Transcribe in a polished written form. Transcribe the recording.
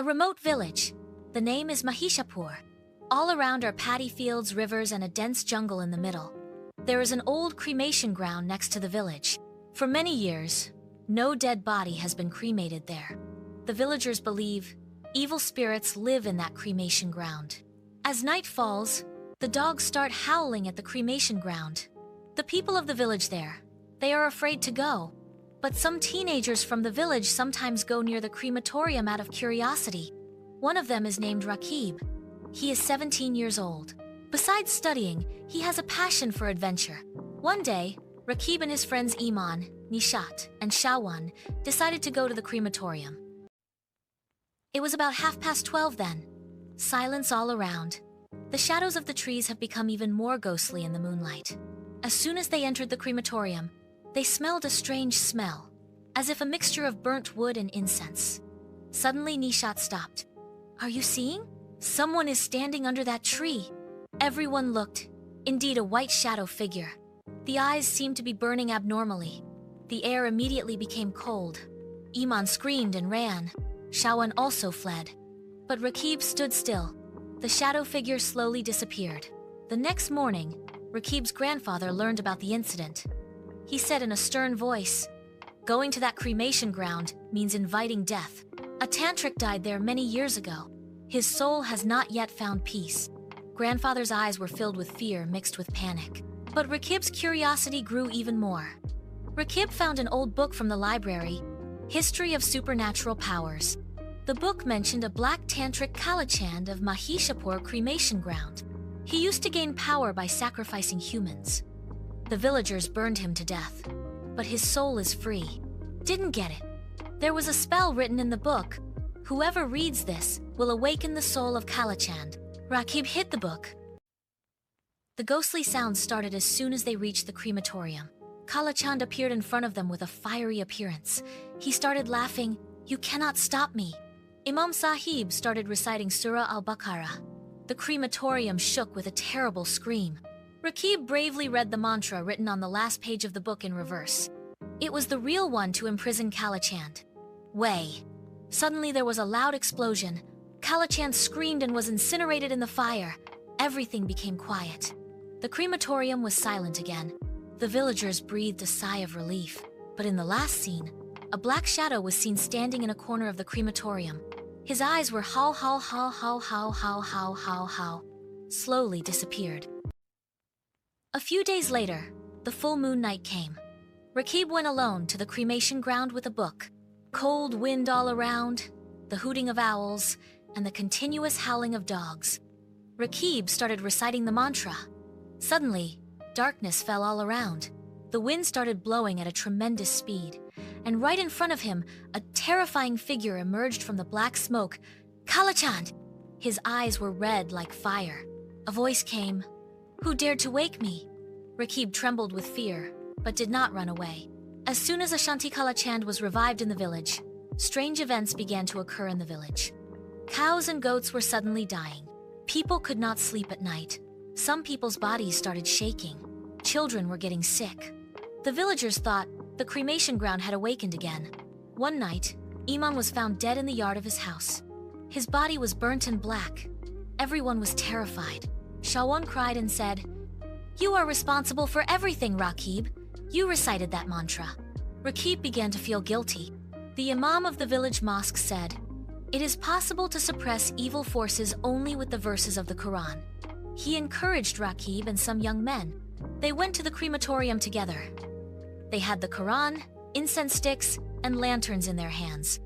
A remote village. The name is Mahishapur. All around are paddy fields, rivers, and a dense jungle in the middle. There is an old cremation ground next to the village. For many years, no dead body has been cremated there. The villagers believe evil spirits live in that cremation ground. As night falls, the dogs start howling at the cremation ground. The people of the village there, they are afraid to go. But some teenagers from the village sometimes go near the crematorium out of curiosity. One of them is named Rakib. He is 17 years old. Besides studying, he has a passion for adventure. One day, Rakib and his friends Iman, Nishat, and Shawan decided to go to the crematorium. It was about 12:30 then. Silence all around. The shadows of the trees have become even more ghostly in the moonlight. As soon as they entered the crematorium, they smelled a strange smell, as if a mixture of burnt wood and incense. Suddenly, Nishat stopped. "Are you seeing? Someone is standing under that tree." Everyone looked. Indeed, a white shadow figure. The eyes seemed to be burning abnormally. The air immediately became cold. Iman screamed and ran. Shawan also fled. But Rakib stood still. The shadow figure slowly disappeared. The next morning, Rakib's grandfather learned about the incident. He said in a stern voice, "Going to that cremation ground means inviting death. A tantric died there many years ago. His soul has not yet found peace." Grandfather's eyes were filled with fear mixed with panic. But Rakib's curiosity grew even more. Rakib found an old book from the library, History of Supernatural Powers. The book mentioned a black tantric Kalachand of Mahishapur cremation ground. He used to gain power by sacrificing humans. The villagers burned him to death, but his soul is free. Didn't get it. There was a spell written in the book. Whoever reads this will awaken the soul of Kalachand. Rakib hit the book. The ghostly sounds started as soon as they reached the crematorium. Kalachand appeared in front of them with a fiery appearance. He started laughing, "You cannot stop me." Imam Sahib started reciting Surah al-Baqarah. The crematorium shook with a terrible scream. Rakib bravely read the mantra written on the last page of the book in reverse. It was the real one to imprison Kalachand. Way. Suddenly there was a loud explosion. Kalachand screamed and was incinerated in the fire. Everything became quiet. The crematorium was silent again. The villagers breathed a sigh of relief. But in the last scene, a black shadow was seen standing in a corner of the crematorium. His eyes were how, slowly disappeared. A few days later, the full moon night came. Rakib went alone to the cremation ground with a book. Cold wind all around, the hooting of owls, and the continuous howling of dogs. Rakib started reciting the mantra. Suddenly, darkness fell all around. The wind started blowing at a tremendous speed, and right in front of him, a terrifying figure emerged from the black smoke. "Kalachand!" His eyes were red like fire. A voice came, "Who dared to wake me?" Rakib trembled with fear, but did not run away. As soon as Ashanti Kalachand was revived in the village, strange events began to occur in the village. Cows and goats were suddenly dying. People could not sleep at night. Some people's bodies started shaking. Children were getting sick. The villagers thought the cremation ground had awakened again. One night, Iman was found dead in the yard of his house. His body was burnt and black. Everyone was terrified. Shawan cried and said, "You are responsible for everything, Rakib. You recited that mantra." Rakib began to feel guilty. The imam of the village mosque said, "It is possible to suppress evil forces only with the verses of the Quran." He encouraged Rakib and some young men. They went to the crematorium together. They had the Quran, incense sticks, and lanterns in their hands.